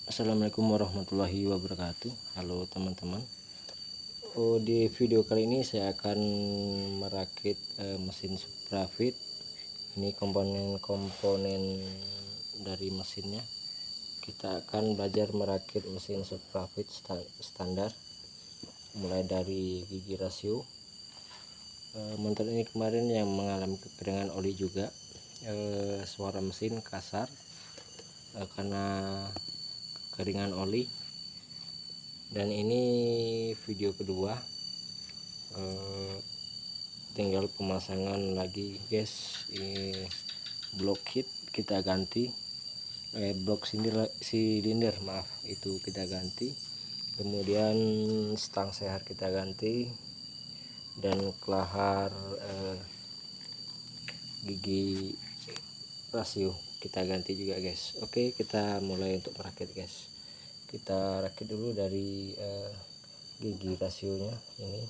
Assalamualaikum warahmatullahi wabarakatuh. Halo teman-teman. Di video kali ini saya akan merakit mesin Suprafit. Ini komponen-komponen dari mesinnya. Kita akan belajar merakit mesin Suprafit standar, mulai dari gigi rasio. Motor ini kemarin yang mengalami kekeringan oli juga. Suara mesin kasar karena kekeringan oli. Dan ini video kedua, tinggal pemasangan lagi guys. Ini blok kit kita ganti, blok silinder maaf, itu kita ganti. Kemudian stang sehat kita ganti, dan kelahar gigi rasio kita ganti juga guys. Oke, kita mulai untuk merakit guys. Kita rakit dulu dari gigi rasionya ini.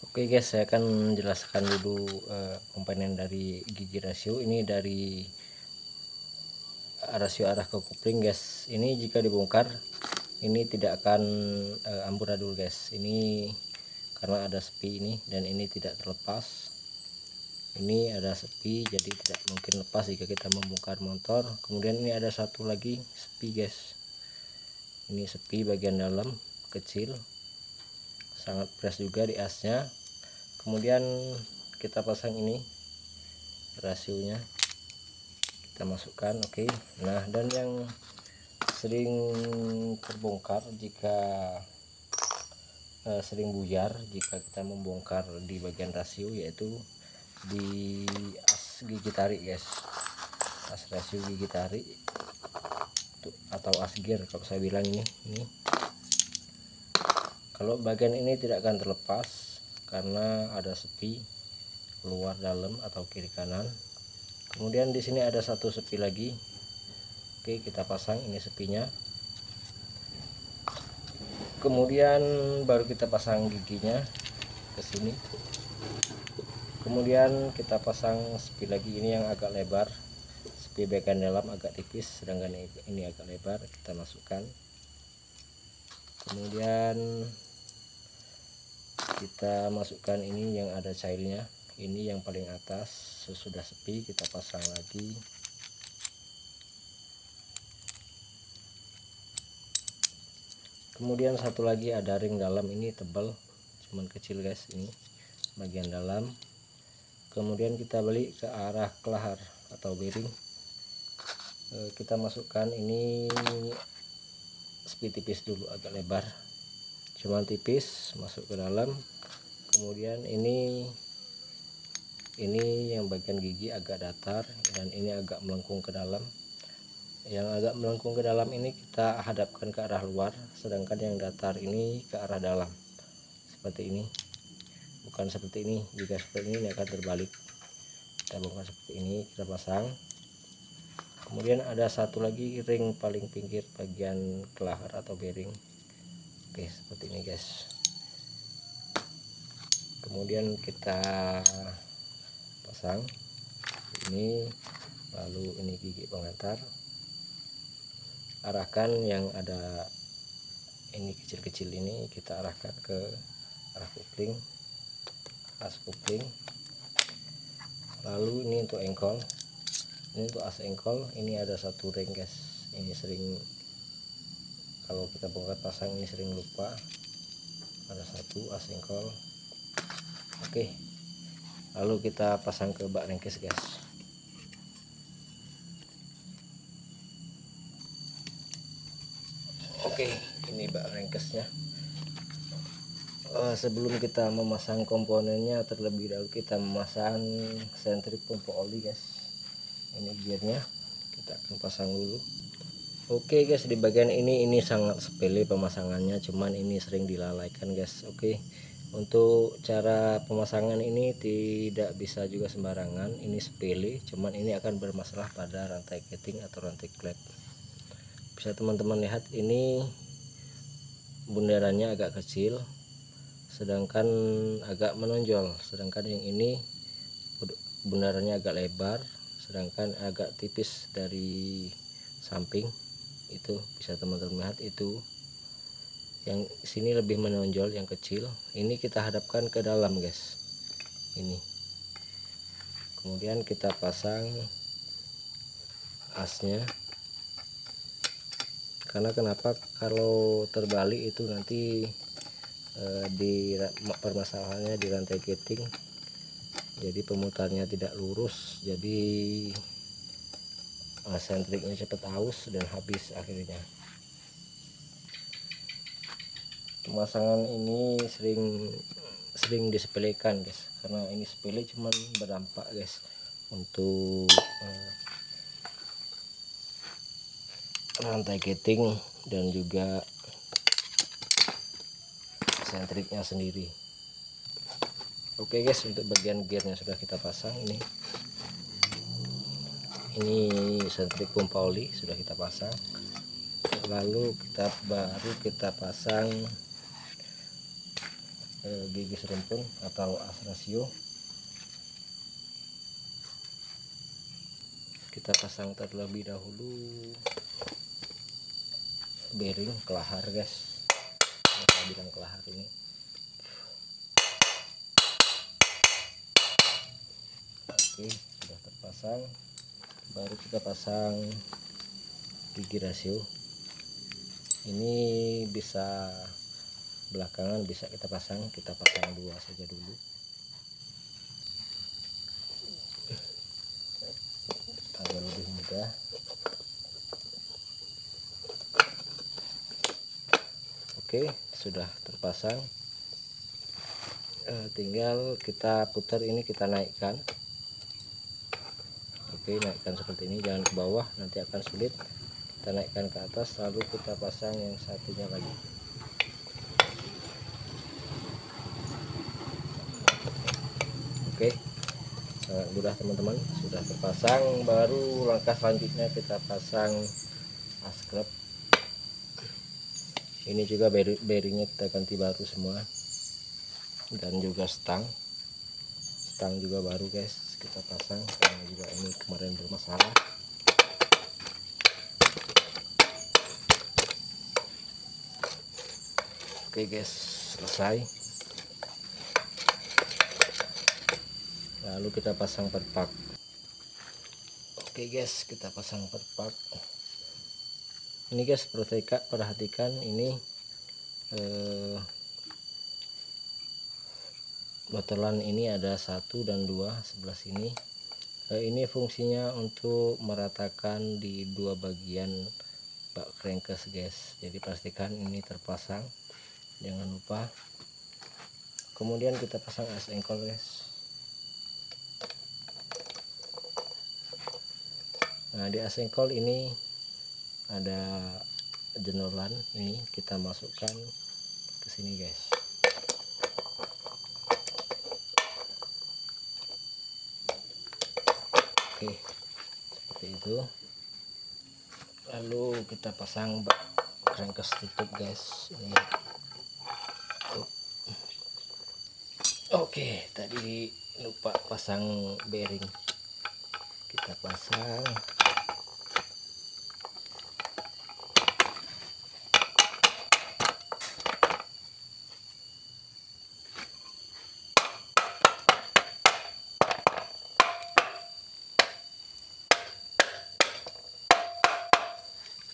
Oke guys, saya akan menjelaskan dulu komponen dari gigi rasio. Ini dari rasio arah ke kopling guys. Ini jika dibongkar ini tidak akan amburadul guys. Ini karena ada sepi ini, dan ini tidak terlepas. Ini ada sepi, jadi tidak mungkin lepas jika kita membongkar motor. Kemudian ini ada satu lagi sepi guys. Ini sepi bagian dalam kecil, sangat fresh juga di asnya. Kemudian kita pasang ini rasionya, kita masukkan. Oke. Nah, dan yang sering terbongkar jika sering buyar jika kita membongkar di bagian rasio, yaitu di as gigi tarik guys, as rasio gigi tarik atau as gear kalau saya bilang. Ini kalau bagian ini tidak akan terlepas karena ada sepi luar dalam atau kiri kanan. Kemudian di sini ada satu sepi lagi. Oke, kita pasang ini sepinya. Kemudian baru kita pasang giginya ke sini. Kemudian kita pasang sepi lagi, ini yang agak lebar. Sepi bagian dalam agak tipis, sedangkan ini agak lebar. Kita masukkan. Kemudian kita masukkan ini yang ada cairnya, ini yang paling atas. Sesudah sepi kita pasang lagi. Kemudian satu lagi ada ring dalam, ini tebal cuman kecil guys, ini bagian dalam. Kemudian kita balik ke arah kelahar atau bearing. Kita masukkan ini sepi tipis dulu, agak lebar cuman tipis, masuk ke dalam. Kemudian ini yang bagian gigi agak datar, dan ini agak melengkung ke dalam. Yang agak melengkung ke dalam ini kita hadapkan ke arah luar, sedangkan yang datar ini ke arah dalam, seperti ini, bukan seperti ini. Jika seperti ini akan terbalik. Kita bongkar seperti ini, kita pasang. Kemudian ada satu lagi ring paling pinggir bagian kelahar atau bearing. Oke, seperti ini guys. Kemudian kita pasang ini, lalu ini gigi pengantar. Arahkan yang ada ini kecil-kecil ini, kita arahkan ke arah kopling, as kopling. Lalu ini untuk engkol, ini untuk as engkol. Ini ada satu ring guys, ini sering kalau kita bongkar pasang ini sering lupa. Ada satu as engkol. Oke, lalu kita pasang ke bak rengkes guys. Oke, ini bak rengkesnya. Sebelum kita memasang komponennya, terlebih dahulu kita memasang sentri pompa oli guys. Ini gearnya kita akan pasang dulu. Oke guys, di bagian ini sangat sepele pemasangannya, cuman ini sering dilalaikan guys. Oke, untuk cara pemasangan ini tidak bisa juga sembarangan. Ini sepele, cuman ini akan bermasalah pada rantai keting atau rantai klep. Bisa teman-teman lihat, ini bundarannya agak kecil, sedangkan agak menonjol. Sedangkan yang ini bundarannya agak lebar, sedangkan agak tipis dari samping. Itu bisa teman-teman lihat, itu yang sini lebih menonjol, yang kecil ini kita hadapkan ke dalam guys. Ini kemudian kita pasang asnya, karena kenapa kalau terbalik itu nanti di permasalahannya di rantai keting, jadi pemutarnya tidak lurus, jadi sentriknya cepat aus dan habis akhirnya. Pemasangan ini sering disepelekan guys, karena ini sepele cuman berdampak guys untuk rantai keting dan juga sentriknya sendiri. Oke guys, untuk bagian gearnya sudah kita pasang. Ini sentrik pompa oli sudah kita pasang, lalu baru kita pasang gigi serempun atau as rasio. Kita pasang terlebih dahulu bearing kelahar guys, saya bilang kelahar ini. Oke, sudah terpasang, baru kita pasang gigi rasio. Ini bisa belakangan, bisa kita pasang 2 saja dulu agar lebih mudah. Oke, sudah terpasang, tinggal kita putar ini, kita naikkan. Oke, naikkan seperti ini, jangan ke bawah, nanti akan sulit. Kita naikkan ke atas, lalu kita pasang yang satunya lagi. Oke, sangat mudah teman-teman, sudah terpasang. Baru langkah selanjutnya kita pasang askrep. Ini juga bearingnya kita ganti baru semua, dan juga stang juga baru guys kita pasang, karena juga ini kemarin bermasalah. Oke guys, selesai. Lalu kita pasang perpak. Oke guys, kita pasang perpak. Ini guys, perhatikan ini botolan ini ada 1 dan 2 sebelah sini. Ini fungsinya untuk meratakan di 2 bagian bak crankcase guys, jadi pastikan ini terpasang, jangan lupa. Kemudian kita pasang as engkol guys. Nah, di as engkol ini ada jenolan, ini kita masukkan ke sini guys. Oke, seperti itu. Lalu kita pasang bak crankcase tutup guys, ini. Oke, tadi lupa pasang bearing, kita pasang.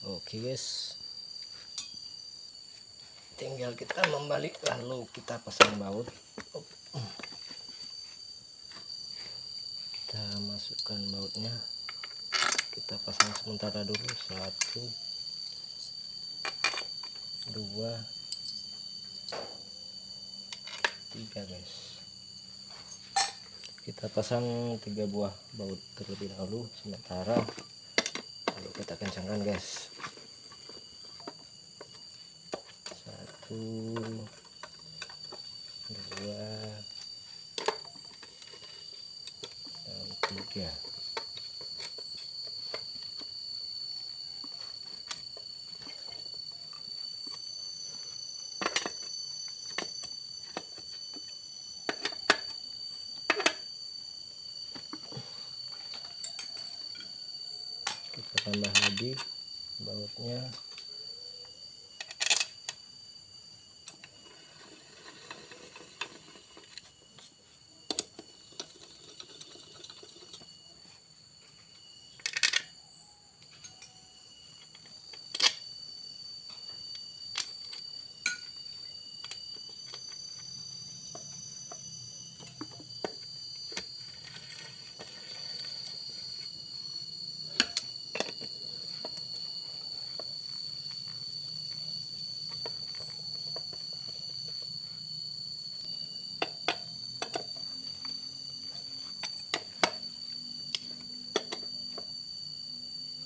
Oke guys, tinggal kita membalik, lalu kita pasang baut. Kita masukkan bautnya, kita pasang sementara dulu. 1 2 3 guys. Kita pasang 3 buah baut terlebih dahulu sementara, lalu kita kencangkan guys. 1 2 dan 3. Kita tambah lagi bautnya.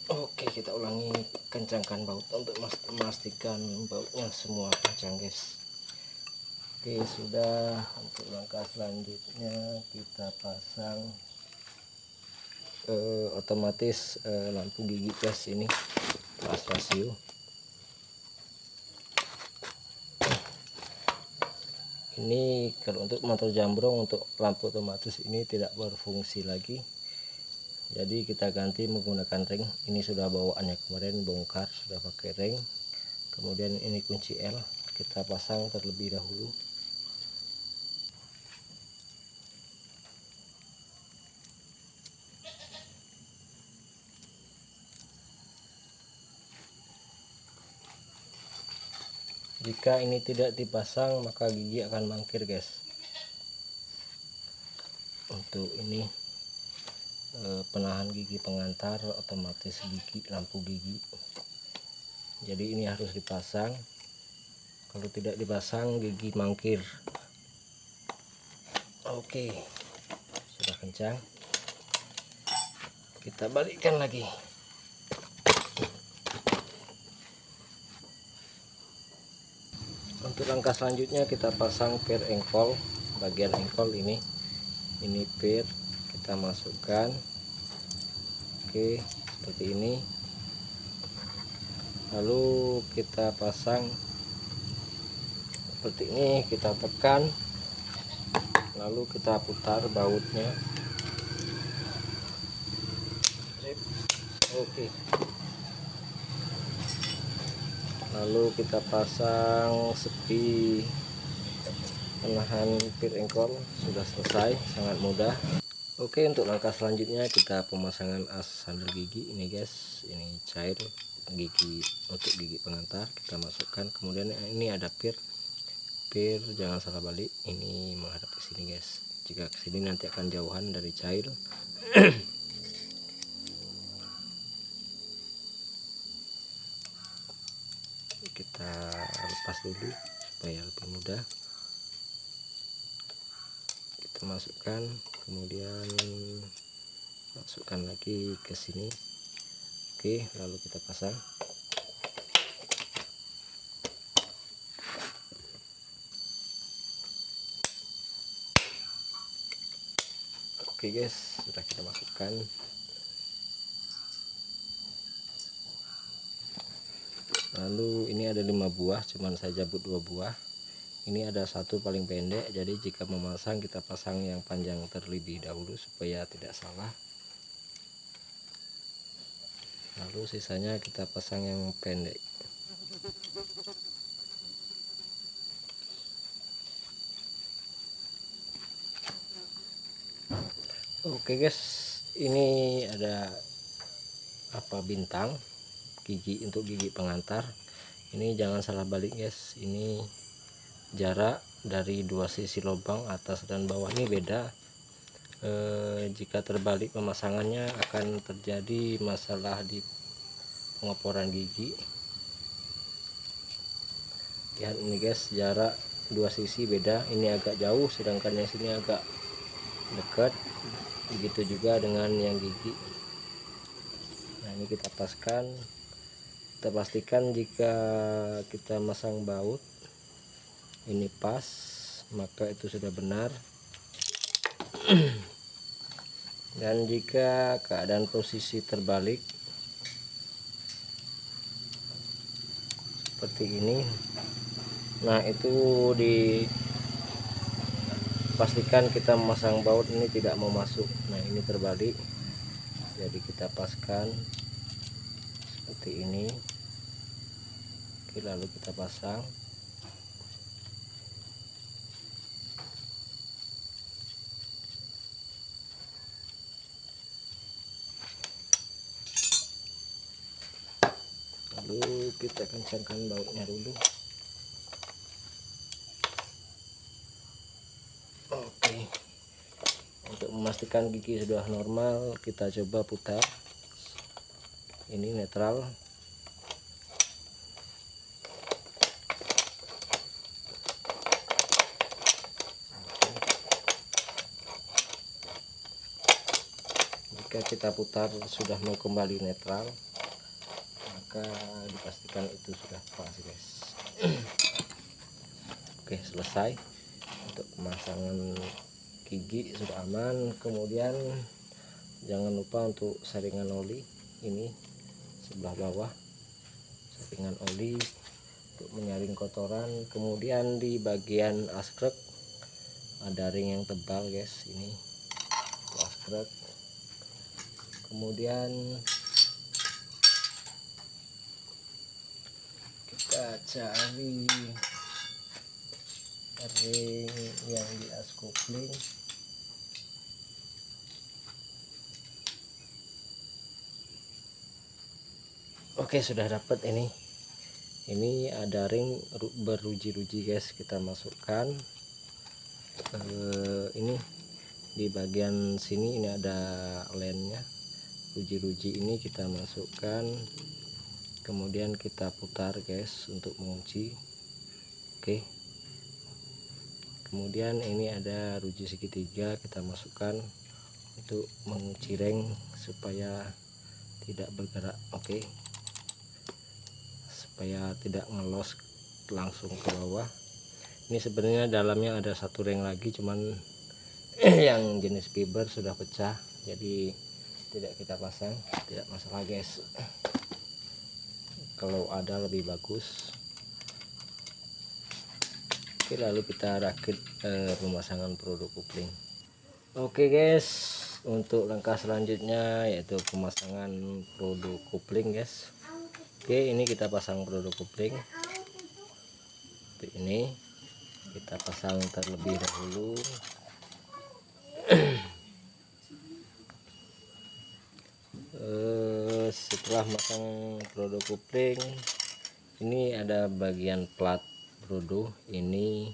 Oke, kita ulangi, kencangkan baut untuk memastikan bautnya semua kencang, guys. Oke, sudah. Untuk langkah selanjutnya kita pasang otomatis lampu gigi, guys. Ini kelas rasio. Ini kalau untuk motor jambrong, untuk lampu otomatis ini tidak berfungsi lagi, jadi kita ganti menggunakan ring. Ini sudah bawaannya kemarin bongkar, sudah pakai ring. Kemudian ini kunci L kita pasang terlebih dahulu. Jika ini tidak dipasang maka gigi akan mangkir, guys. Untuk ini penahan gigi pengantar otomatis gigi lampu gigi, jadi ini harus dipasang. Kalau tidak dipasang gigi mangkir. Oke, sudah kencang, kita balikkan lagi. Untuk langkah selanjutnya kita pasang pir engkol, bagian engkol ini pir kita masukkan. Oke, seperti ini. Lalu kita pasang seperti ini, kita tekan, lalu kita putar bautnya. Oke, lalu kita pasang sepi penahan pir engkol. Sudah selesai, sangat mudah. Oke, untuk langkah selanjutnya kita pemasangan as sandal gigi ini, guys. Ini cair gigi untuk gigi pengantar kita masukkan. Kemudian ini ada pir jangan salah balik, ini menghadap ke sini, guys. Jika ke sini nanti akan jauhan dari cair. Kita lepas dulu supaya lebih mudah. Kita masukkan, kemudian masukkan lagi ke sini. Oke, lalu kita pasang. Oke, guys, sudah kita masukkan. Lalu ini ada 5 buah, cuman saya cabut 2 buah. Ini ada satu paling pendek, jadi jika memasang kita pasang yang panjang terlebih dahulu supaya tidak salah. Lalu sisanya kita pasang yang pendek. Oke, guys, ini ada bintang gigi untuk gigi pengantar. Ini jangan salah balik, guys. Ini jarak dari 2 sisi lubang atas dan bawah ini beda. Jika terbalik pemasangannya akan terjadi masalah di pengoporan gigi. Lihat ini, guys, jarak 2 sisi beda. Ini agak jauh, sedangkan yang sini agak dekat. Begitu juga dengan yang gigi. Nah, ini kita paskan. Kita pastikan jika kita masang baut ini pas, maka itu sudah benar. Dan jika keadaan posisi terbalik seperti ini, nah itu dipastikan kita memasang baut ini tidak mau masuk. Nah, ini terbalik, jadi kita paskan seperti seperti ini. Oke, lalu kita pasang. Lalu kita kencangkan bautnya dulu. Oke, untuk memastikan gigi sudah normal, kita coba putar. Ini netral. Jika kita putar sudah mau kembali netral, maka dipastikan itu sudah pas, guys. Oke, selesai untuk pemasangan gigi, sudah aman. Kemudian jangan lupa untuk saringan oli, ini sebelah bawah saringan oli untuk menyaring kotoran. Kemudian di bagian askrek ada ring yang tebal, guys, ini askrek. Kemudian kita cari ring yang di as kopling. Oke, sudah dapat ini. Ini ada ring beruji-ruji, guys. Kita masukkan ini di bagian sini, ini ada lennya. Ruji-ruji ini kita masukkan, kemudian kita putar, guys, untuk mengunci. Oke, kemudian ini ada ruji segitiga, kita masukkan untuk mengunci ring supaya tidak bergerak. Oke, supaya tidak ngelos langsung ke bawah. Ini sebenarnya dalamnya ada satu ring lagi, cuman yang jenis fiber sudah pecah, jadi tidak kita pasang. Tidak masalah, guys, kalau ada lebih bagus. Oke, lalu kita rakit pemasangan produk kopling. Oke, guys, untuk langkah selanjutnya yaitu pemasangan produk kopling, guys. Oke, ini kita pasang produk kopling seperti ini. Kita pasang terlebih dahulu. Setelah masang produk kopling, ini ada bagian plat produk. Ini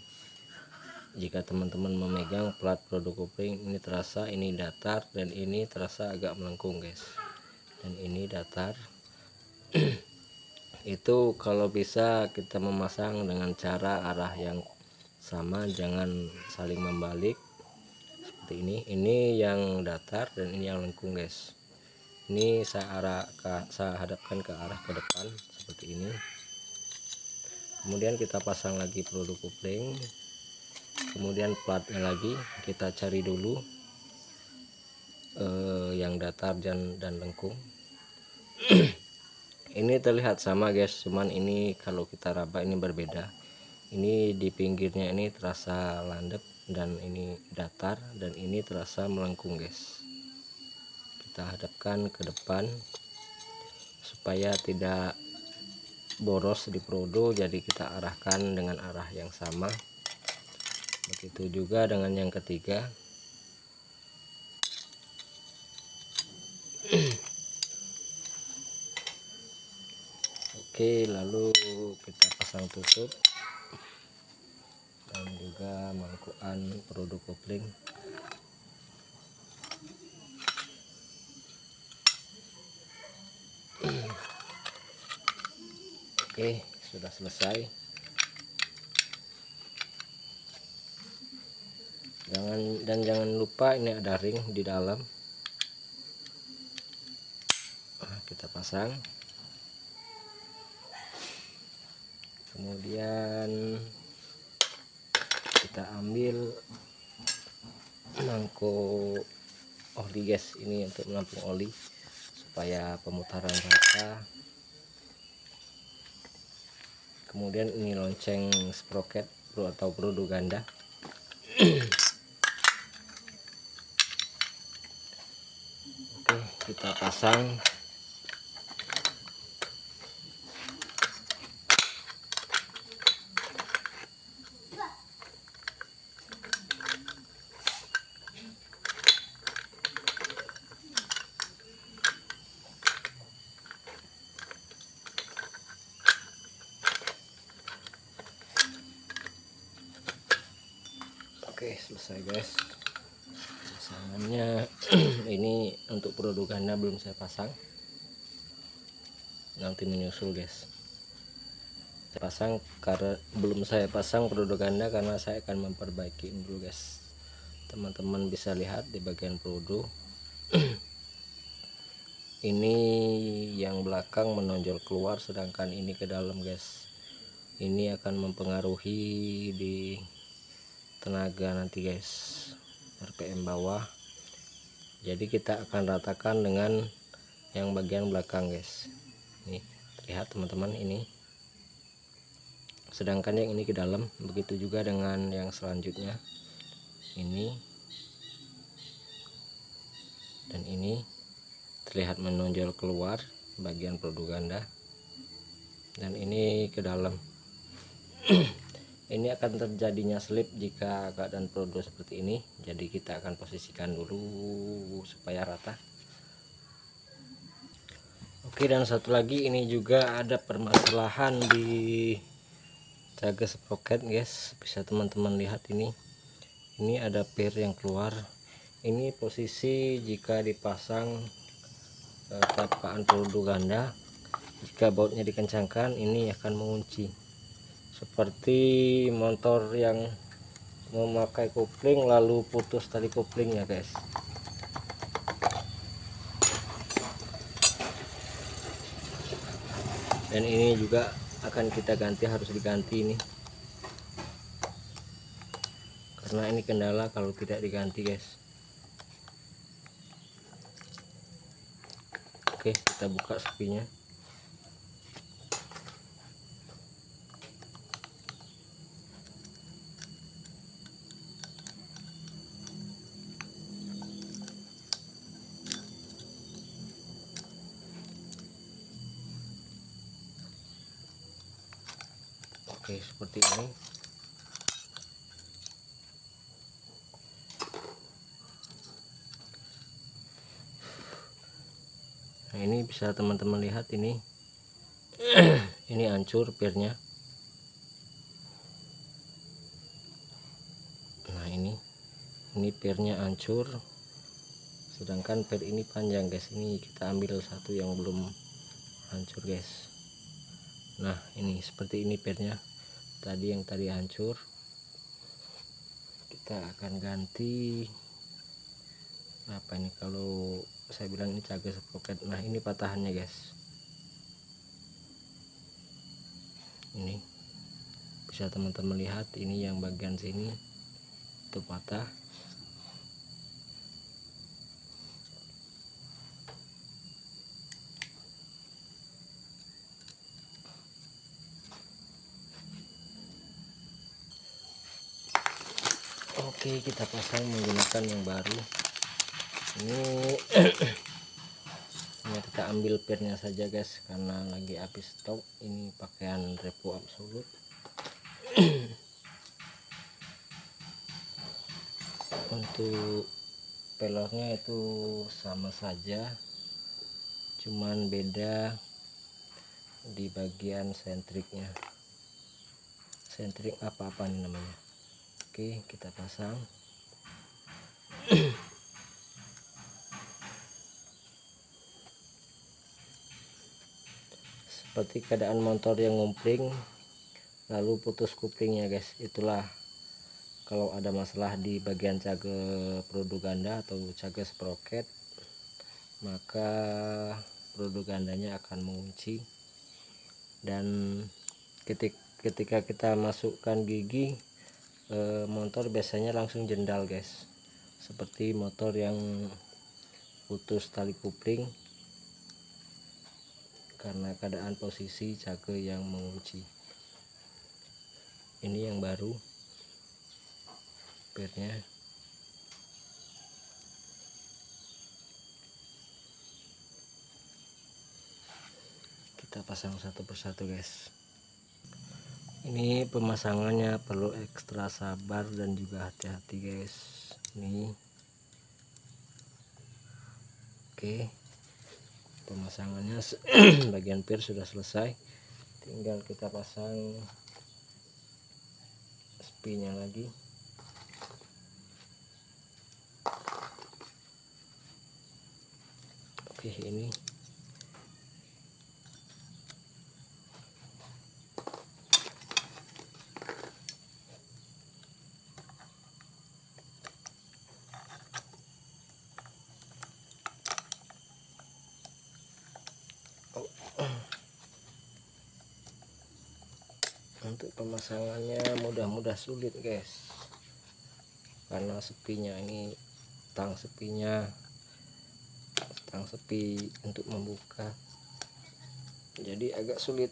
jika teman-teman memegang plat produk kopling, ini terasa ini datar dan ini terasa agak melengkung, guys, dan ini datar. Itu kalau bisa kita memasang dengan cara arah yang sama, jangan saling membalik seperti ini. Ini yang datar dan ini yang lengkung, guys. Ini saya hadapkan ke arah ke depan seperti ini. Kemudian kita pasang lagi produk kopling, kemudian platnya lagi kita cari dulu yang datar dan lengkung. Ini terlihat sama, guys, cuman ini kalau kita raba ini berbeda. Ini di pinggirnya ini terasa landep dan ini datar, dan ini terasa melengkung, guys. Kita hadapkan ke depan supaya tidak boros di produk, jadi kita arahkan dengan arah yang sama. Begitu juga dengan yang ketiga. Oke, lalu kita pasang tutup dan juga mangkukan produk kopling. Oke, sudah selesai. Jangan lupa ini ada ring di dalam. Kita pasang. Kemudian kita ambil mangkuk oli, guys, ini untuk menampung oli supaya pemutaran rata. Kemudian ini lonceng sprocket atau produk ganda. Oke, kita pasang. Oke, selesai guys pasangannya. Ini untuk produk ganda belum saya pasang, nanti menyusul guys. Saya pasang karena belum saya pasang produk ganda karena saya akan memperbaiki dulu guys. Teman-teman bisa lihat di bagian produk ini yang belakang menonjol keluar, sedangkan ini ke dalam guys. Ini akan mempengaruhi di tenaga nanti guys, RPM bawah. Jadi kita akan ratakan dengan yang bagian belakang guys. Ini terlihat teman-teman, ini sedangkan yang ini ke dalam. Begitu juga dengan yang selanjutnya, ini dan ini terlihat menonjol keluar bagian produk ganda, dan ini ke dalam. Ini akan terjadinya slip jika keadaan produk seperti ini, jadi kita akan posisikan dulu supaya rata. Oke, dan satu lagi, ini juga ada permasalahan di jaga sprocket guys. Bisa teman-teman lihat, ini ada per yang keluar. Ini posisi jika dipasang tapaan produk ganda, jika bautnya dikencangkan ini akan mengunci, seperti motor yang memakai kopling lalu putus tali koplingnya guys. Dan ini juga akan kita ganti, harus diganti ini karena ini kendala kalau tidak diganti guys. Oke, kita buka sepinya. Oke, seperti ini. Nah, ini bisa teman-teman lihat, ini ini hancur pernya. Nah, ini pernya hancur, sedangkan per ini panjang guys. Ini kita ambil satu yang belum hancur guys. Nah, ini seperti ini pernya. Tadi yang tadi hancur, kita akan ganti apa ini, kalau saya bilang ini jaga sprocket. Nah, ini patahannya guys. Ini bisa teman-teman lihat, ini yang bagian sini itu patah. Oke, kita pasang menggunakan yang baru. Ini hanya kita ambil pernya saja guys karena lagi habis stok. Ini pakaian repo absolut. Untuk pelornya itu sama saja, cuman beda di bagian sentriknya. Sentrik apa-apa nih namanya. Oke, kita pasang. Seperti keadaan motor yang ngumpling lalu putus kuplingnya guys. Itulah kalau ada masalah di bagian jaga produk ganda atau jaga sprocket, maka produk gandanya akan mengunci. Dan ketika kita masukkan gigi, motor biasanya langsung jendal guys, seperti motor yang putus tali kupling karena keadaan posisi jaga yang mengunci. Ini yang baru pernya. Kita pasang satu persatu guys. Ini pemasangannya perlu ekstra sabar dan juga hati-hati guys. Ini oke, pemasangannya bagian per sudah selesai, tinggal kita pasang spinya lagi. Oke, ini untuk pemasangannya mudah sulit guys, karena sepinya ini stang sepi untuk membuka, jadi agak sulit.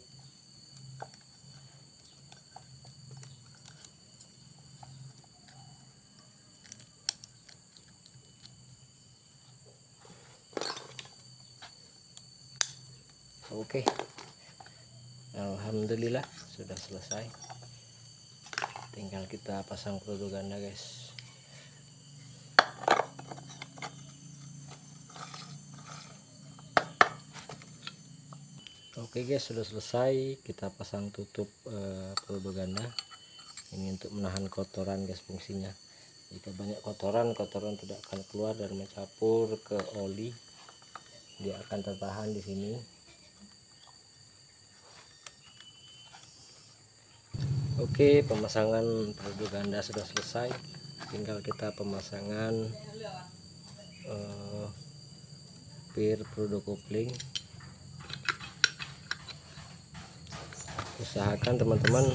Oke, alhamdulillah sudah selesai, tinggal kita pasang produk ganda guys. Oke guys, sudah selesai, kita pasang tutup produk ganda. Ini untuk menahan kotoran guys fungsinya. Jika banyak kotoran tidak akan keluar dan mencampur ke oli, dia akan tertahan di sini. Oke, pemasangan produk ganda sudah selesai, tinggal kita pemasangan pir produk kopling. Usahakan teman-teman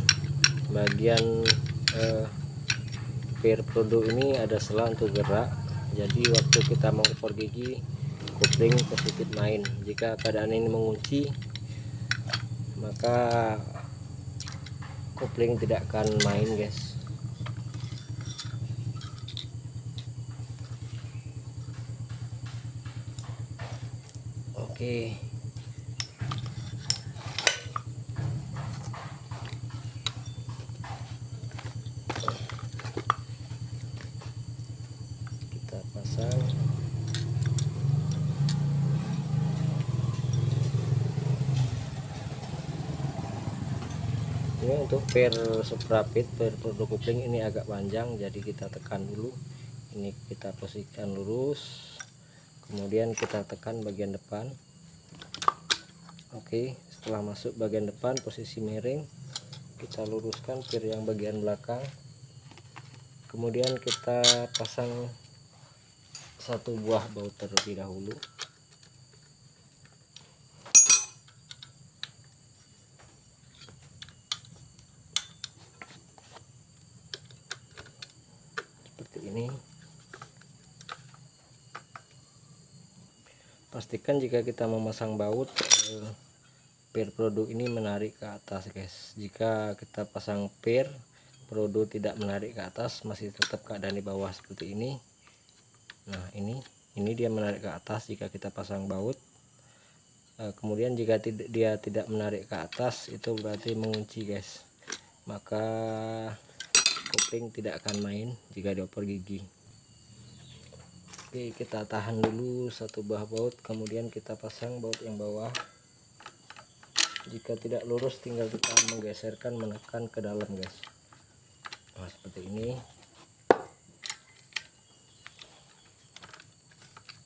bagian pir produk ini ada selang untuk gerak, jadi waktu kita mengukur gigi kopling sedikit main. Jika keadaan ini mengunci, maka kopling tidak akan main guys. Oke, kita pasang. Ini untuk pir suprapit, pir produk kopling ini agak panjang, jadi kita tekan dulu. Ini kita posisikan lurus, kemudian kita tekan bagian depan. Oke, setelah masuk bagian depan posisi miring, kita luruskan pir yang bagian belakang, kemudian kita pasang satu buah baut terlebih dahulu. Seperti ini. Pastikan jika kita memasang baut, pir produk ini menarik ke atas guys. Jika kita pasang pir produk tidak menarik ke atas, masih tetap keadaan di bawah seperti ini. Nah, ini dia menarik ke atas jika kita pasang baut. Kemudian jika dia tidak menarik ke atas, itu berarti mengunci guys, maka kopling tidak akan main jika dioper gigi. Oke, kita tahan dulu satu buah baut, kemudian kita pasang baut yang bawah. Jika tidak lurus, tinggal kita menggeserkan, menekan ke dalam guys. Nah, seperti ini.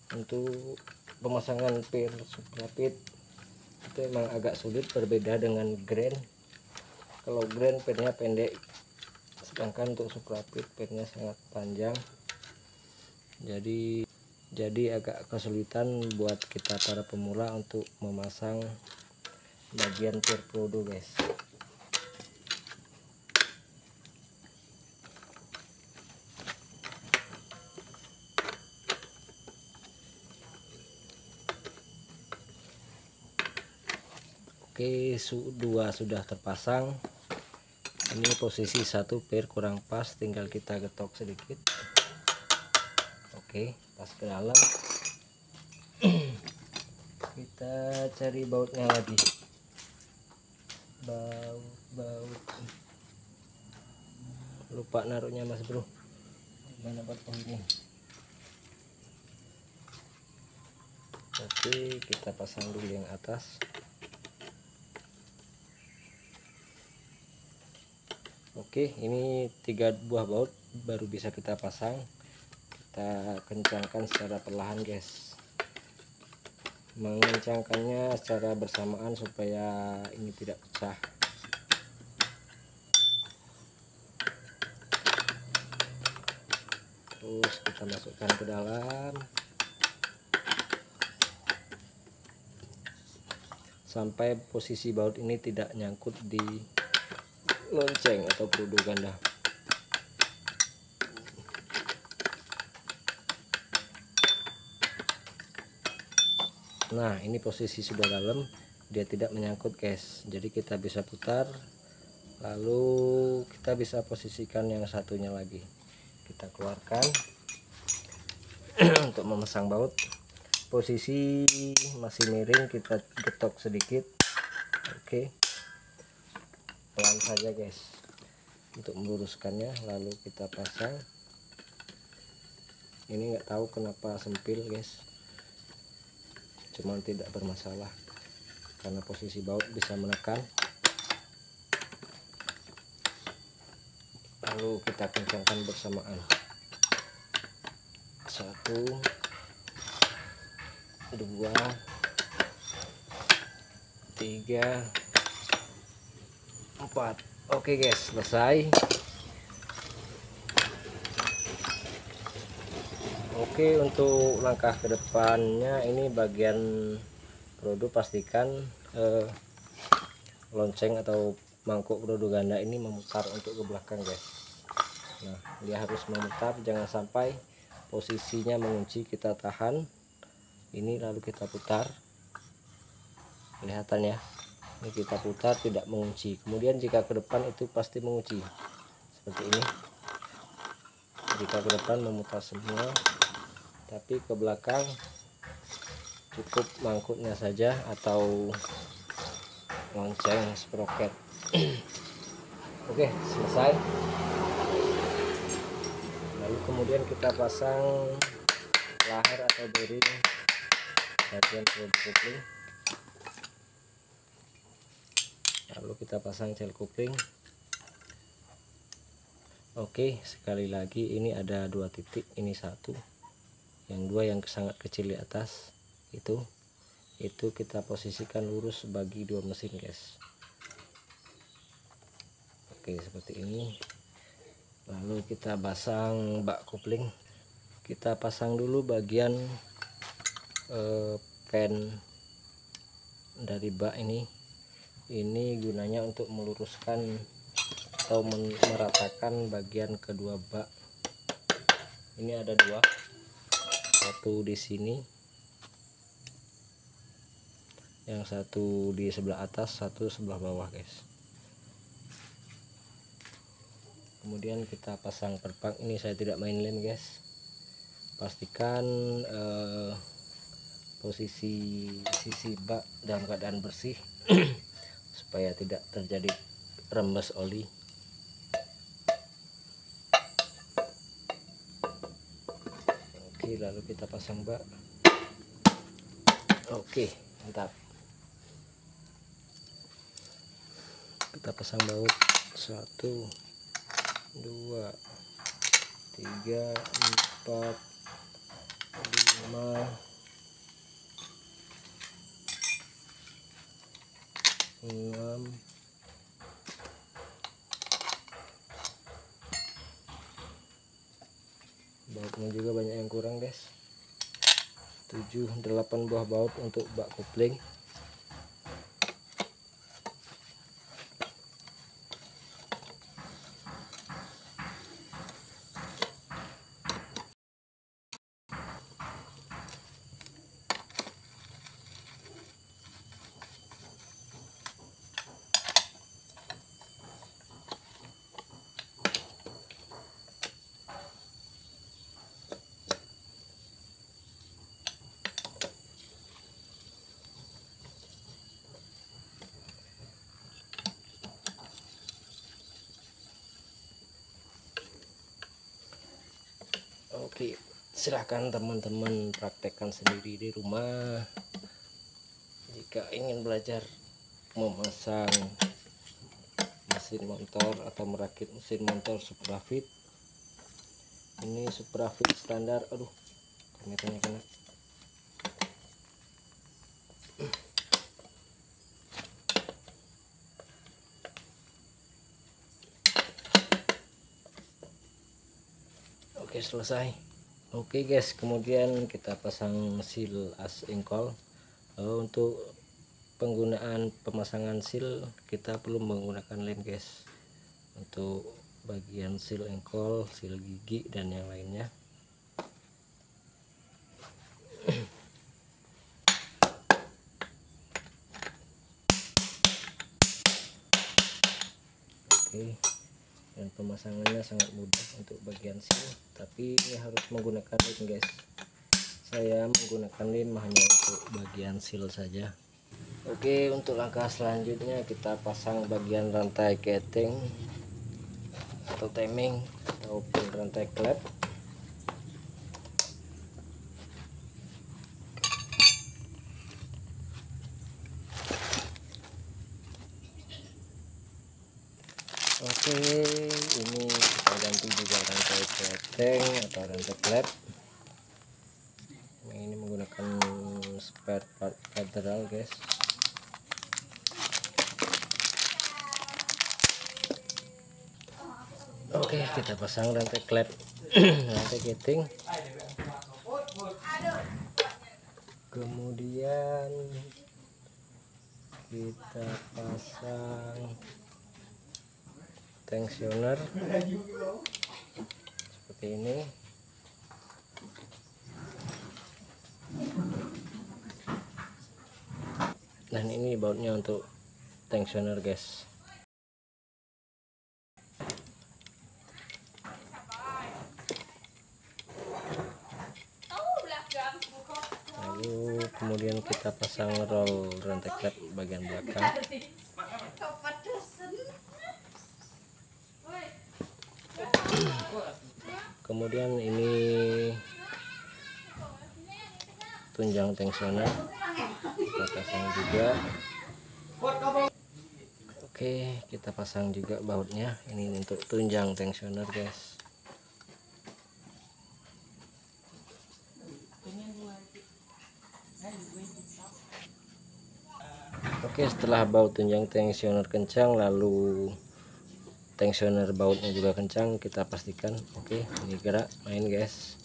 Untuk pemasangan pir suprapit itu emang agak sulit, berbeda dengan grand. Kalau grand pirnya pendek, sedangkan untuk suprapit pirnya sangat panjang, jadi agak kesulitan buat kita para pemula untuk memasang bagian pir produk guys. Oke, dua sudah terpasang. Ini posisi satu pir kurang pas, tinggal kita getok sedikit. Oke, pas ke dalam. Kita cari bautnya lagi. Baut lupa naruhnya mas bro, mana baut ini. Oke, kita pasang dulu yang atas. Oke, ini 3 buah baut baru bisa kita pasang. Kita kencangkan secara perlahan guys. mengencangkannya secara bersamaan supaya ini tidak pecah. Terus kita masukkan ke dalam sampai posisi baut ini tidak nyangkut di lonceng atau peluru ganda. Nah, ini posisi sudah dalam, dia tidak menyangkut guys, jadi kita bisa putar, lalu kita bisa posisikan yang satunya lagi, kita keluarkan untuk memasang baut. Posisi masih miring, kita getok sedikit. Oke, pelan saja guys untuk meluruskannya, lalu kita pasang. Ini nggak tahu kenapa sempil guys, cuman tidak bermasalah karena posisi baut bisa menekan. Lalu kita kencangkan bersamaan. 1 2 3 4. Oke guys, selesai. Oke, untuk langkah kedepannya ini bagian produk pastikan lonceng atau mangkuk produk ganda ini memutar untuk ke belakang guys. Nah, dia harus memutar, jangan sampai posisinya mengunci. Kita tahan ini lalu kita putar, kelihatan ya, ini kita putar tidak mengunci. Kemudian jika ke depan itu pasti mengunci seperti ini. Jika ke depan memutar semua, tapi ke belakang cukup mangkuknya saja atau lonceng sprocket. Oke, selesai. Lalu kemudian kita pasang leher atau bearing bagian kopling, lalu kita pasang coil kopling. Oke, sekali lagi ini ada 2 titik, ini 1, yang 2 yang sangat kecil di atas itu kita posisikan lurus bagi 2 mesin guys. Oke, seperti ini. Lalu kita pasang bak kopling. Kita pasang dulu bagian pen dari bak ini gunanya untuk meluruskan atau meratakan bagian kedua bak. Ini ada 2, satu di sini, yang satu di sebelah atas, satu sebelah bawah guys. Kemudian kita pasang perpak. Ini saya tidak main lem guys, pastikan posisi sisi bak dalam keadaan bersih supaya tidak terjadi rembes oli. Oke, lalu kita pasang bak. Oke, mantap. Kita pasang baut 1 2 3 4 5 6 bautnya juga banyak yang kurang guys. 7-8 buah baut untuk bak kopling. Oke, silahkan teman-teman praktekkan sendiri di rumah jika ingin belajar memasang mesin motor atau merakit mesin motor Suprafit. Ini Suprafit standar. Aduh, kameranya kena. Oke, selesai. Oke guys, kemudian kita pasang seal as engkol. Untuk penggunaan pemasangan seal kita perlu menggunakan lem guys, untuk bagian seal engkol, seal gigi dan yang lainnya. Oke, dan pemasangannya sangat mudah untuk bagian seal, tapi ini harus menggunakan lem guys. Saya menggunakan lem hanya untuk bagian seal saja. Oke, untuk langkah selanjutnya kita pasang bagian rantai ketting atau timing ataupun rantai klep. Oke, ini kita ganti juga rantai ketting atau rantai klep. Ini menggunakan spare part federal guys. Oke, kita pasang rantai klep, rantai ketting. Kemudian kita pasang tensioner seperti ini. Dan ini bautnya untuk tensioner guys. Lalu kemudian kita pasang roll rantai klep bagian belakang. Kemudian ini tunjang tensioner kita pasang juga. Oke, kita pasang juga bautnya. Ini untuk tunjang tensioner guys. Oke, setelah baut tunjang tensioner kencang, lalu tensioner bautnya juga kencang, kita pastikan. Oke, ini gerak main guys.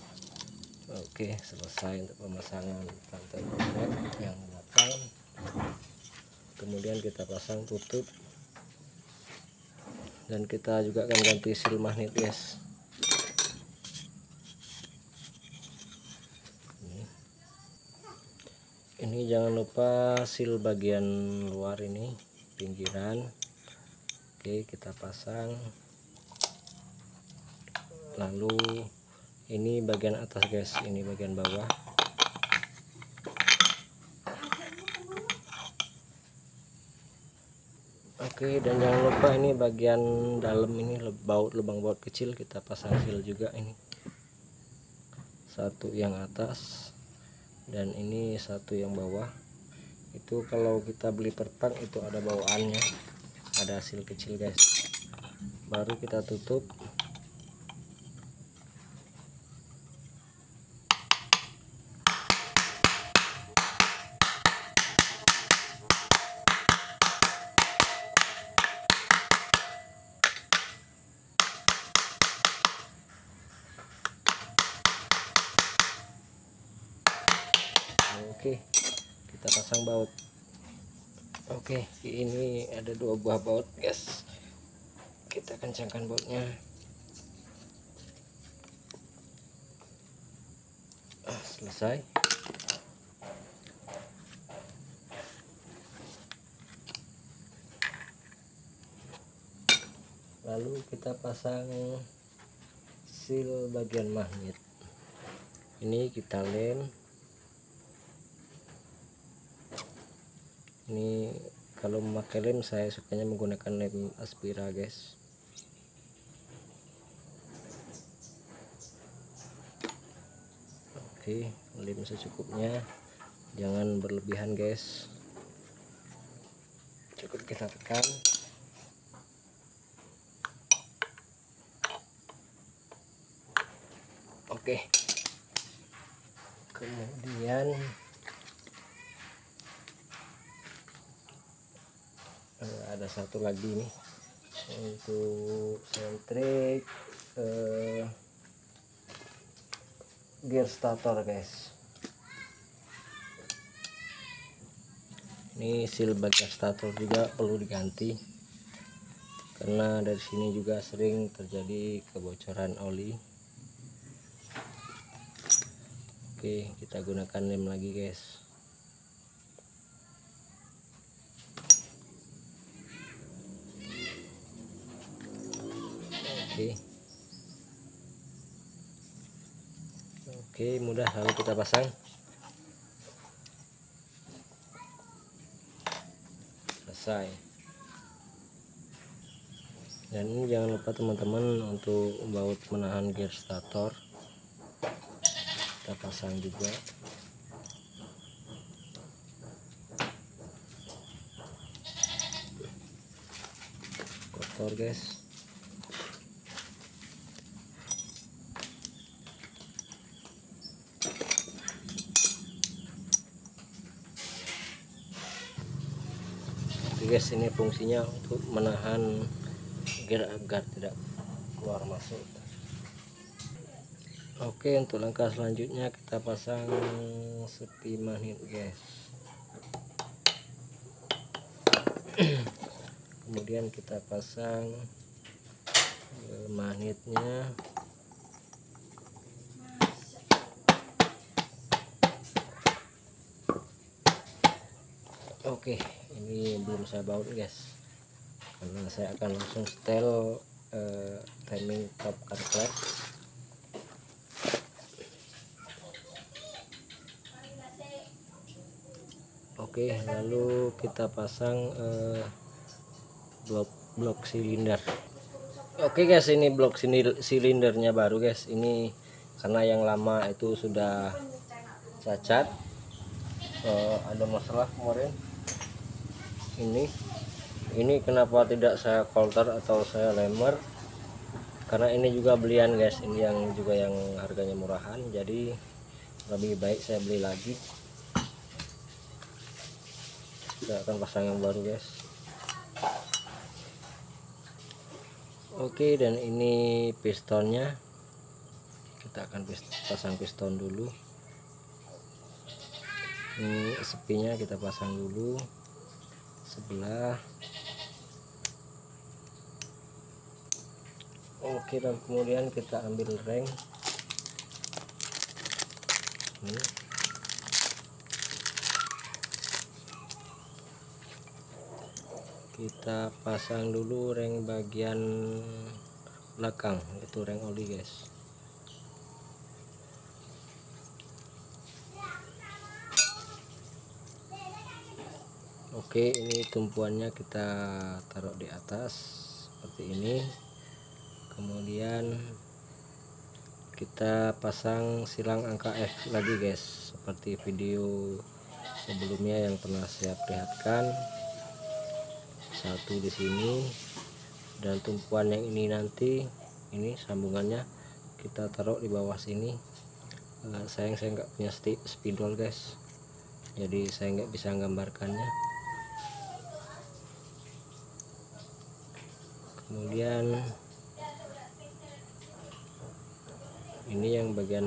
Oke, selesai untuk pemasangan rantai klep yang belakang. Kemudian kita pasang tutup, dan kita juga akan ganti seal magnet guys. Ini jangan lupa seal bagian luar ini, pinggiran. Oke, kita pasang. Lalu ini bagian atas guys, ini bagian bawah. Oke, dan jangan lupa ini bagian dalam ini lubang baut kecil, kita pasang seal juga. Ini satu yang atas dan ini satu yang bawah. Itu kalau kita beli per pak itu ada bawaannya, ada seal kecil guys. Baru kita tutup. Oke, kita pasang baut. Oke, ini ada 2 buah baut guys. Kita kencangkan bautnya. Selesai. Lalu kita pasang seal bagian magnet. Ini kita lem. Ini kalau memakai lem, saya sukanya menggunakan lem Aspira guys. Oke, lem secukupnya, jangan berlebihan guys. Cukup kita tekan. Oke, kemudian ada satu lagi nih untuk sentrik gear starter guys. Ini seal bagian starter juga perlu diganti karena dari sini juga sering terjadi kebocoran oli. Oke, kita gunakan lem lagi guys. Oke, mudah, lalu kita pasang. Selesai. Dan ini jangan lupa teman-teman untuk baut menahan gear starter kita pasang juga. Kotor guys. Oke guys, ini fungsinya untuk menahan gear agar tidak keluar masuk. Oke, untuk langkah selanjutnya kita pasang sepi magnet guys. Kemudian kita pasang magnetnya. Oke, ini belum saya baut guys karena saya akan langsung setel timing top karpet. Oke, lalu kita pasang blok silinder. Oke guys, ini blok silindernya baru guys. Ini karena yang lama itu sudah cacat, ada masalah kemarin. Ini kenapa tidak saya kolter atau saya lemer, karena ini juga belian guys. Ini yang juga yang harganya murahan, jadi lebih baik saya beli lagi. Kita akan pasang yang baru guys. Oke, dan ini pistonnya, kita akan pasang piston dulu. Ini sepinya kita pasang dulu sebelah. Oke, dan kemudian kita ambil reng ini. Kita pasang dulu reng bagian belakang, itu reng oli guys. Oke, ini tumpuannya kita taruh di atas seperti ini. Kemudian kita pasang silang angka F lagi guys, seperti video sebelumnya yang pernah saya perlihatkan. Satu di sini, dan tumpuan yang ini nanti ini sambungannya kita taruh di bawah sini. Sayang saya nggak punya spidol guys, jadi saya nggak bisa menggambarkannya. Kemudian ini yang bagian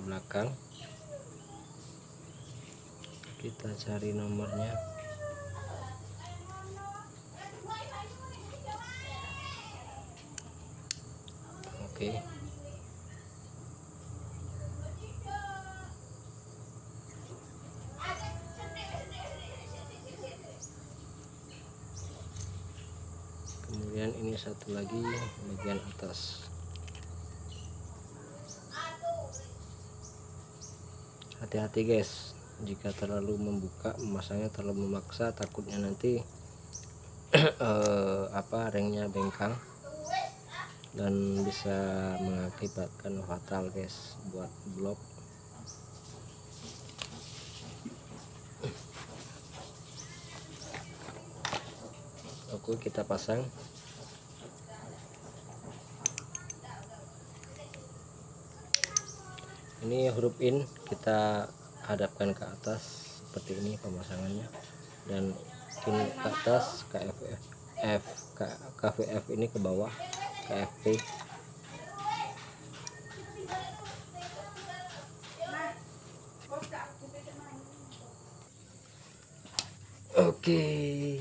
belakang, kita cari nomornya. Oke. Kemudian ini satu lagi bagian atas. Hati-hati guys, jika terlalu membuka, memasangnya terlalu memaksa, takutnya nanti rengnya bengkang dan bisa mengakibatkan fatal guys buat blok. Oke, kita pasang. Ini huruf in kita hadapkan ke atas seperti ini pemasangannya, dan in ke atas, KVF ini ke bawah, KFP. Oke.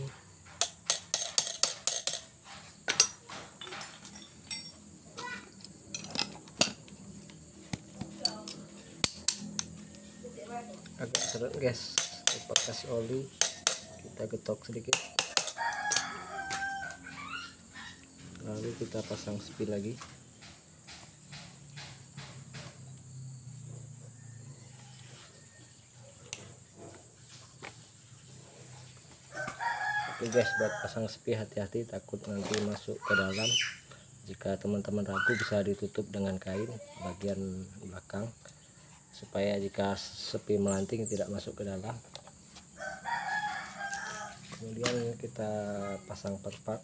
Agak seret guys, kita kasih oli, kita getok sedikit, lalu kita pasang sepi lagi. Oke guys, buat pasang sepi hati-hati, takut nanti masuk ke dalam. Jika teman-teman ragu, bisa ditutup dengan kain bagian belakang supaya jika sepi melanting tidak masuk ke dalam. Kemudian kita pasang perpak.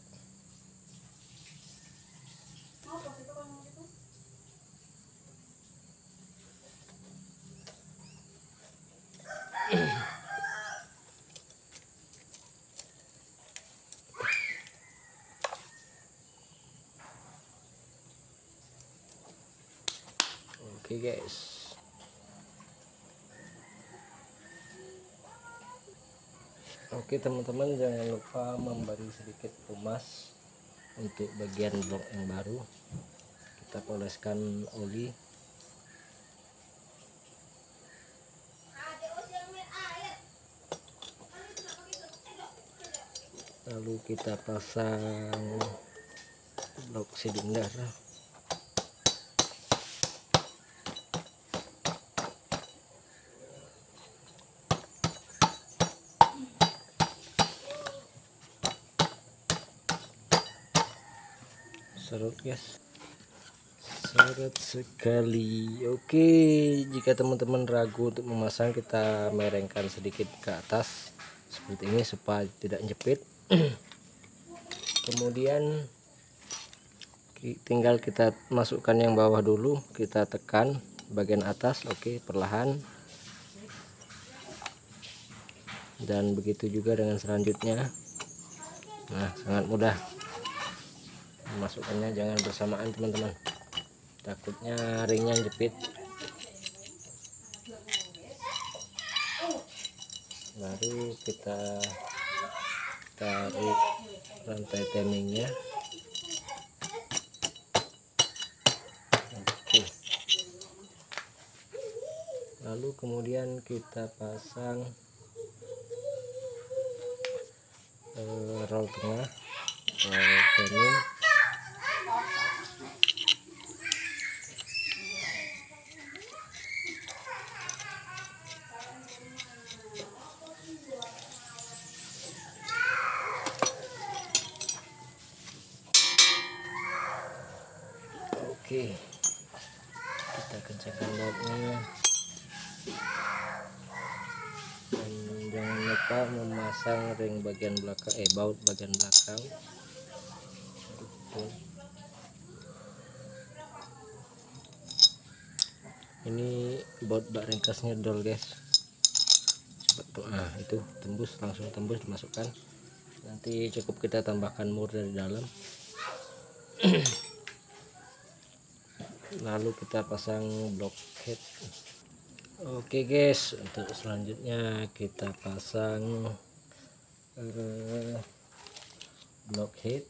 Oke guys. Oke teman-teman, jangan lupa memberi sedikit pemas untuk bagian blok yang baru. Kita poleskan oli. Lalu kita pasang blok silinder. Serut guys, seret sekali. Oke, jika teman-teman ragu untuk memasang, kita miringkan sedikit ke atas seperti ini supaya tidak jepit. Kemudian tinggal kita masukkan yang bawah dulu, kita tekan bagian atas. Oke, perlahan, dan begitu juga dengan selanjutnya. Nah, sangat mudah masukkannya, jangan bersamaan teman-teman, takutnya ringnya jepit. Lalu kita tarik rantai timingnya. Oke. Lalu kemudian kita pasang roll tengah, roll timing. Oke, kita kencangkan bautnya, dan jangan lupa memasang ring bagian belakang, baut bagian belakang. Ini baut bak ringkasnya dol guys. Coba, itu tembus, langsung tembus, dimasukkan. Nanti cukup kita tambahkan mur dari dalam. Lalu kita pasang block head. Oke guys, untuk selanjutnya kita pasang block head.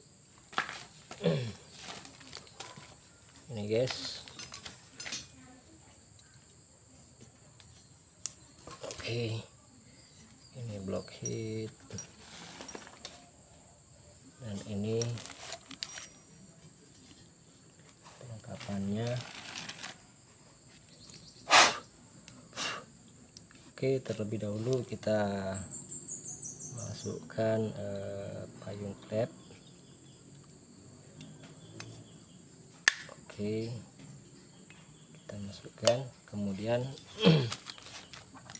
Ini guys. Oke, ini block head, dan ini perlengkapannya. Oke, terlebih dahulu kita masukkan payung klep. Oke, kita masukkan, kemudian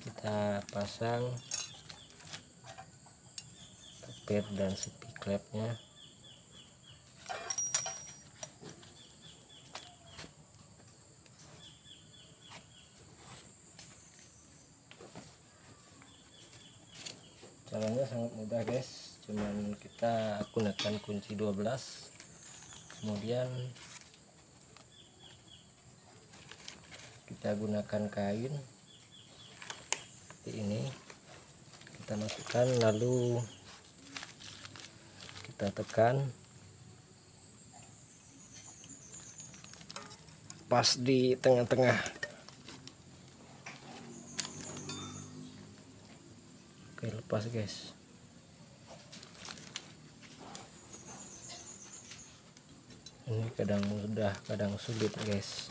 kita pasang tapir dan sepi klepnya. Caranya sangat mudah guys, cuman kita gunakan kunci 12, kemudian kita gunakan kain seperti ini, kita masukkan, lalu kita tekan pas di tengah-tengah. Oke, lepas guys. Ini kadang mudah kadang sulit guys.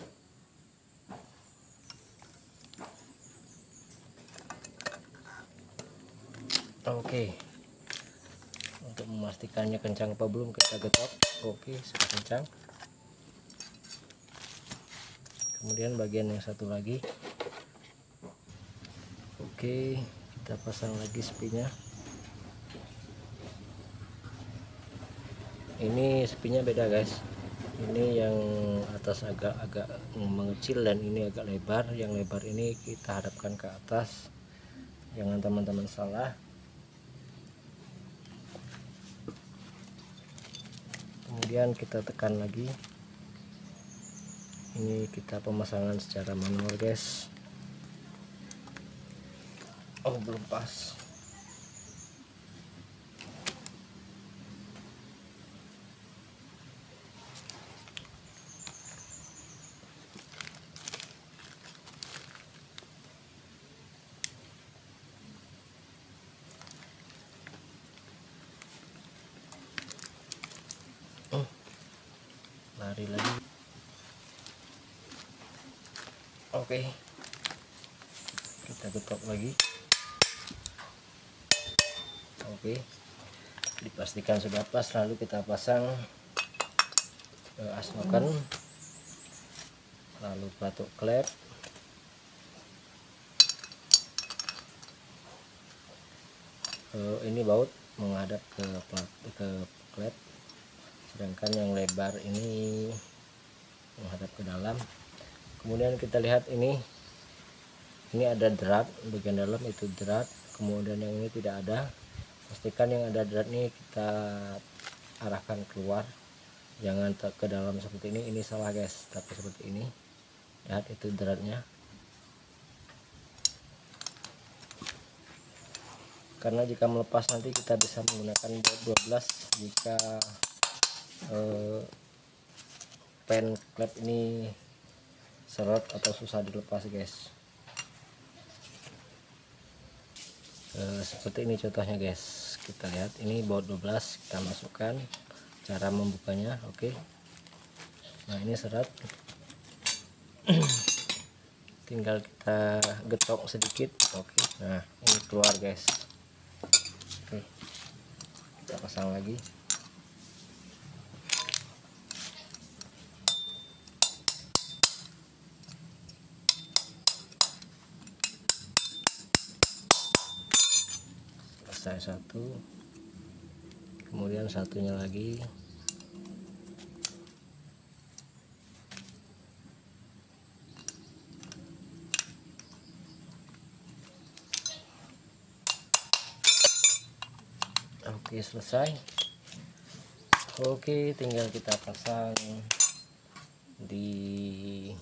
Oke, untuk memastikannya kencang apa belum kita getok. Oke, sudah kencang. Kemudian bagian yang satu lagi. Oke, kita pasang lagi spinya. Ini spinya beda guys. Ini yang atas agak mengecil dan ini agak lebar. Yang lebar ini kita hadapkan ke atas, jangan teman-teman salah. Kemudian kita tekan lagi. Ini kita pemasangan secara manual guys. Oh, belum pas. Lari lagi. Oke, kita getok lagi. Oke, dipastikan sudah pas, lalu kita pasang asnokan, lalu batuk klep, ini baut menghadap ke klep, sedangkan yang lebar ini menghadap ke dalam. Kemudian kita lihat ini ada drat, bagian dalam itu drat, kemudian yang ini tidak ada. Pastikan yang ada drat ini kita arahkan keluar, jangan ke dalam seperti ini salah guys, tapi seperti ini. Lihat itu dratnya, karena jika melepas nanti kita bisa menggunakan baut 12 jika pen klep ini seret atau susah dilepas guys. Seperti ini contohnya guys. Kita lihat ini baut 12, kita masukkan, cara membukanya. Oke, nah ini seret. Tinggal kita getok sedikit. Oke, nah ini keluar guys. Oke, kita pasang lagi. Selesai satu, kemudian satunya lagi. Oke, selesai. Oke, tinggal kita pasang di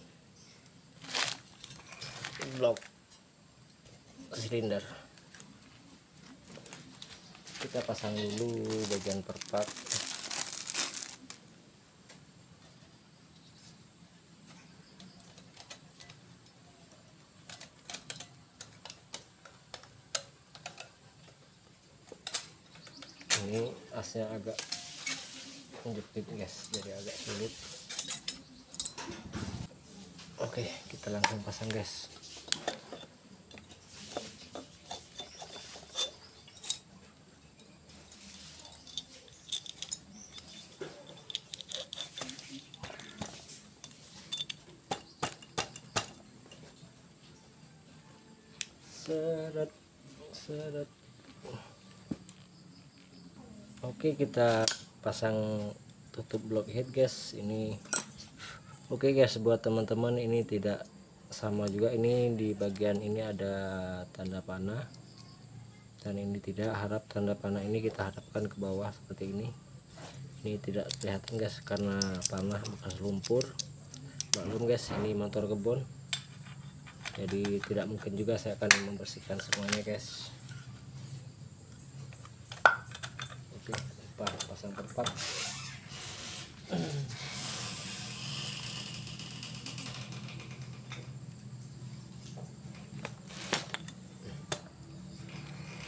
blok silinder. Kita pasang dulu bagian perpak. Ini asnya agak menjepit guys, jadi agak sulit. Oke, kita langsung pasang guys. Seret seret. Oke, kita pasang tutup block head guys. Ini oke guys, buat teman-teman ini tidak sama juga. Ini di bagian ini ada tanda panah dan ini tidak. Harap tanda panah ini kita hadapkan ke bawah seperti ini. Ini tidak kelihatan guys karena panah bekas lumpur. Maklum guys, ini motor kebun, jadi tidak mungkin juga saya akan membersihkan semuanya guys. Oke, pas pasang perpak.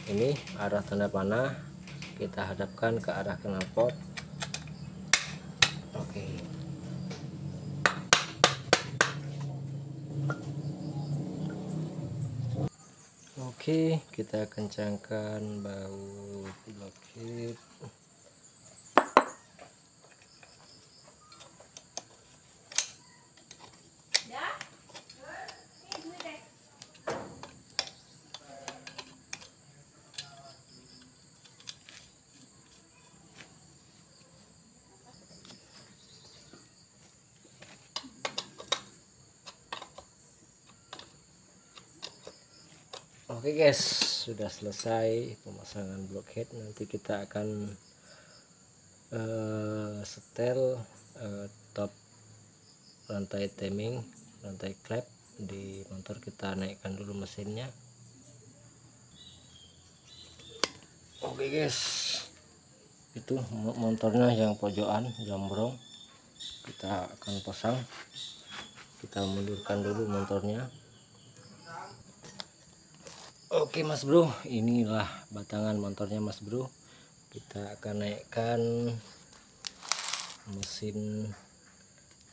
Ini arah tanda panah kita hadapkan ke arah knalpot. Oke, kita kencangkan baut blokir. Oke guys, sudah selesai pemasangan blockhead. Nanti kita akan setel top rantai timing, rantai klep di motor. Kita naikkan dulu mesinnya. Oke guys, itu motornya yang pojokan jambrong, kita akan pasang. Kita mundurkan dulu motornya. Oke Mas Bro, inilah batangan motornya Mas Bro. Kita akan naikkan mesin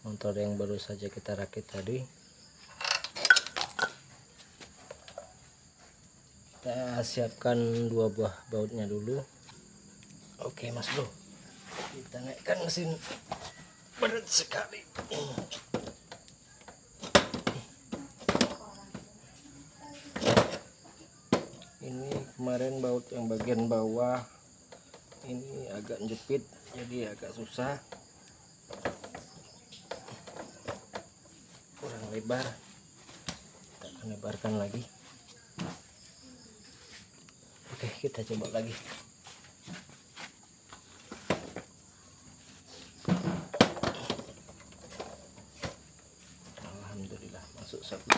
motor yang baru saja kita rakit tadi. Kita siapkan 2 buah bautnya dulu. Oke Mas Bro, kita naikkan mesin, berat sekali. Ini kemarin baut yang bagian bawah ini agak jepit, jadi agak susah, kurang lebar. Kita akan lebarkan lagi. Oke, kita coba lagi. Alhamdulillah masuk satu.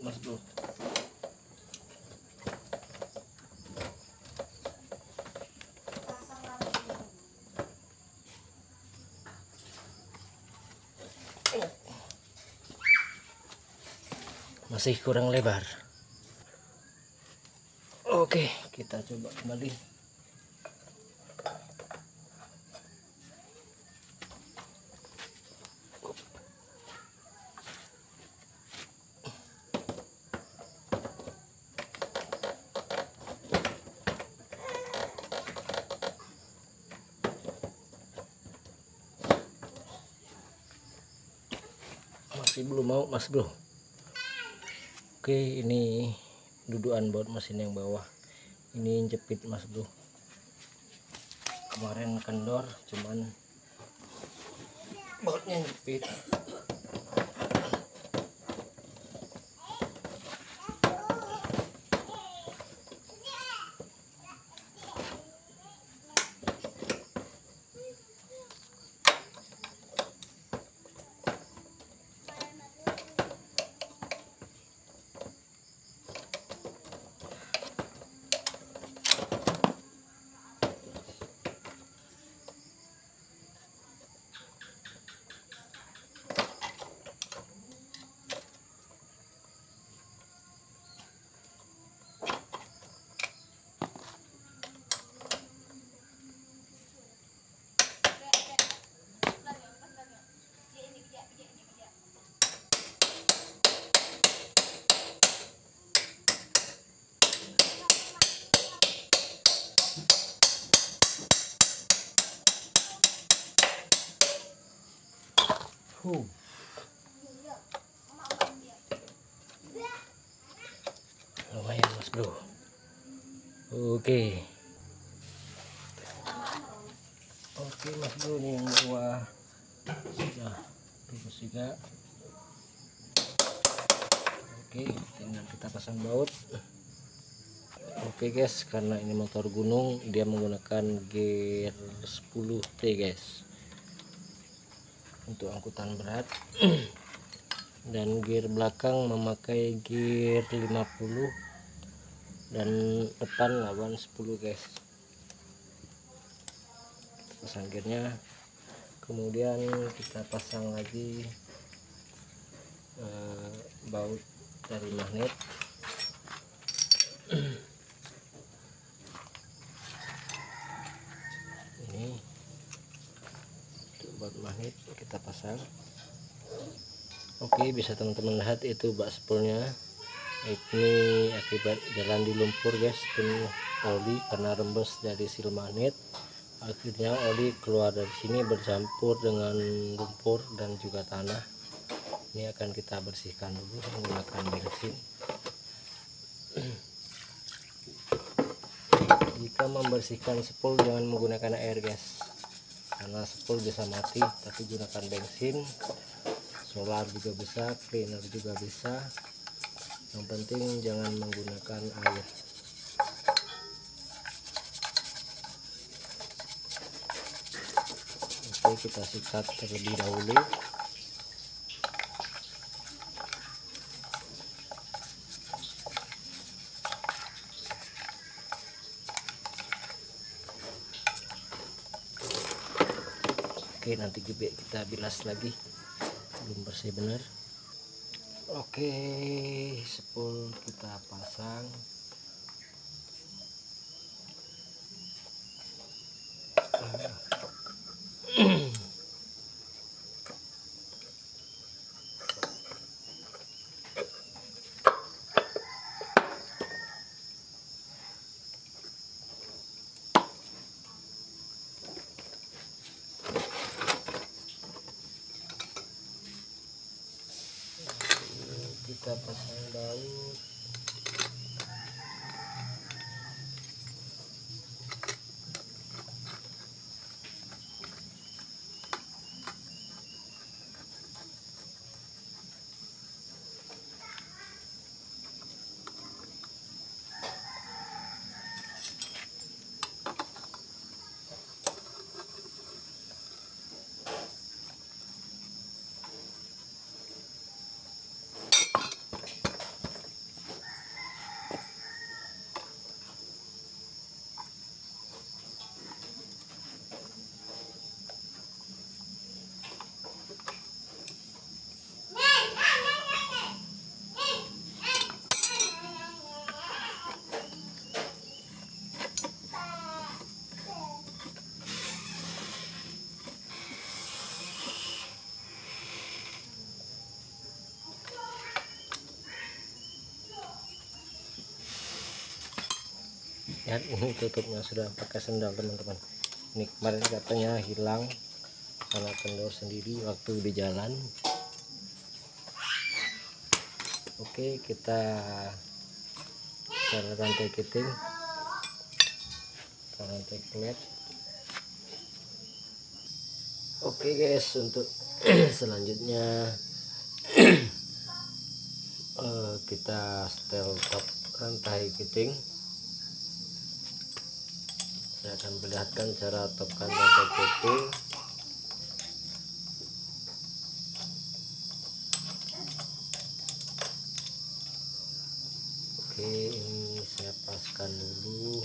Mas Bro, masih kurang lebar. Oke, kita coba kembali. Masih belum mau Mas Bro. Oke, ini dudukan baut mesin yang bawah ini jepit Mas Bro. Kemarin kendor, cuman bautnya jepit. Lumayan Mas Bro. Oke Mas Bro, ini yang bawah sudah lurus juga. Oke, tinggal kita pasang baut. Oke guys, karena ini motor gunung, dia menggunakan gear 10T guys untuk angkutan berat. Dan gear belakang memakai gear 50 dan depan lawan 10 guys. Pasang gearnya, kemudian kita pasang lagi baut dari magnet. Ini untuk baut magnet kita pasang. Oke, bisa teman-teman lihat itu bak spolnya. Ini akibat jalan di lumpur guys, penuh oli karena rembes dari sil magnet. Akhirnya oli keluar dari sini bercampur dengan lumpur dan juga tanah. Ini akan kita bersihkan dulu menggunakan bensin. Jika membersihkan spol jangan menggunakan air guys, karena spol bisa mati, tapi gunakan bensin. Solar juga bisa, cleaner juga bisa, yang penting jangan menggunakan air. Oke, kita sikat terlebih dahulu. Oke, nanti kita bilas lagi, belum bersih benar. Oke, spol kita pasang. Kita pasang baut. Lihat, ini tutupnya sudah pakai sendal teman-teman. Ini kemarin katanya hilang karena kendor sendiri waktu di jalan. Oke, kita cara rantai keting, rantai klet. Oke guys, untuk selanjutnya kita setel top rantai keting. Saya akan perlihatkan cara topkan rantai keting. Oke, ini saya paskan dulu.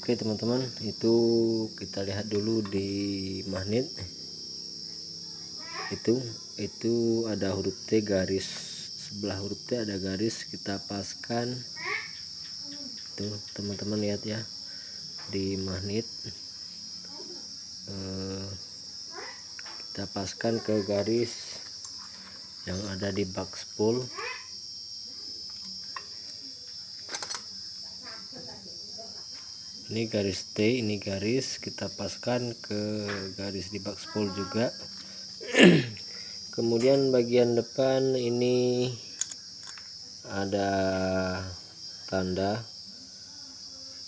Oke teman-teman, itu kita lihat dulu di magnet. Itu ada huruf T, garis sebelah huruf T ada garis, kita paskan. Tuh teman-teman lihat ya, di magnet kita paskan ke garis yang ada di bak spool. Ini garis T, ini garis, kita paskan ke garis di bak spool juga. Kemudian bagian depan ini ada tanda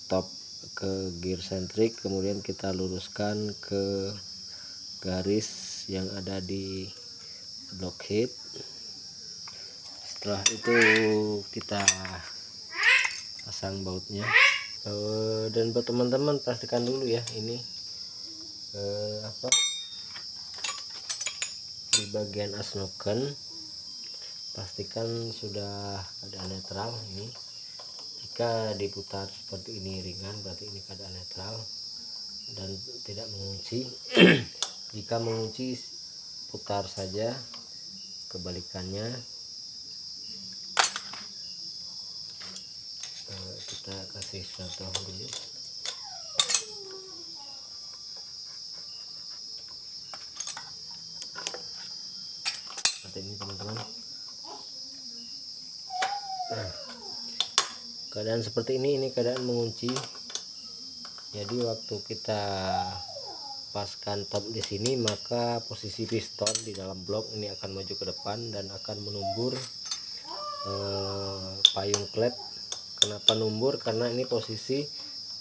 stop ke gear sentrik, kemudian kita luruskan ke garis yang ada di blockhead. Setelah itu kita pasang bautnya. Dan buat teman-teman pastikan dulu ya, ini di bagian asnoken pastikan sudah keadaan netral. Ini jika diputar seperti ini ringan, berarti ini keadaan netral dan tidak mengunci. Jika mengunci, putar saja kebalikannya. Kita kasih contoh dulu. Seperti ini teman-teman. Nah, keadaan seperti ini keadaan mengunci. Jadi waktu kita paskan top di sini, maka posisi piston di dalam blok ini akan maju ke depan dan akan menumbur payung klep. Kenapa numbur? Karena ini posisi,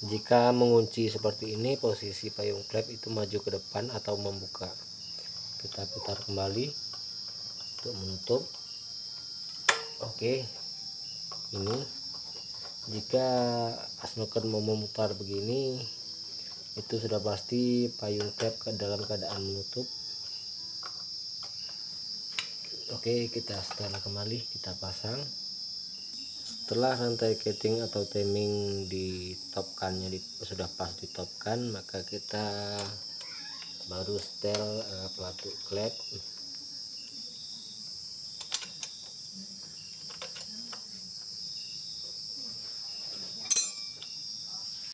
jika mengunci seperti ini, posisi payung klep itu maju ke depan atau membuka. Kita putar kembali untuk menutup. Oke, ini jika asnoken mau memutar begini, itu sudah pasti payung klep ke dalam keadaan menutup. Oke, kita setelah kembali kita pasang. Setelah rantai keting atau timing ditopkannya sudah pas ditopkan, maka kita baru setel pelatuk klep.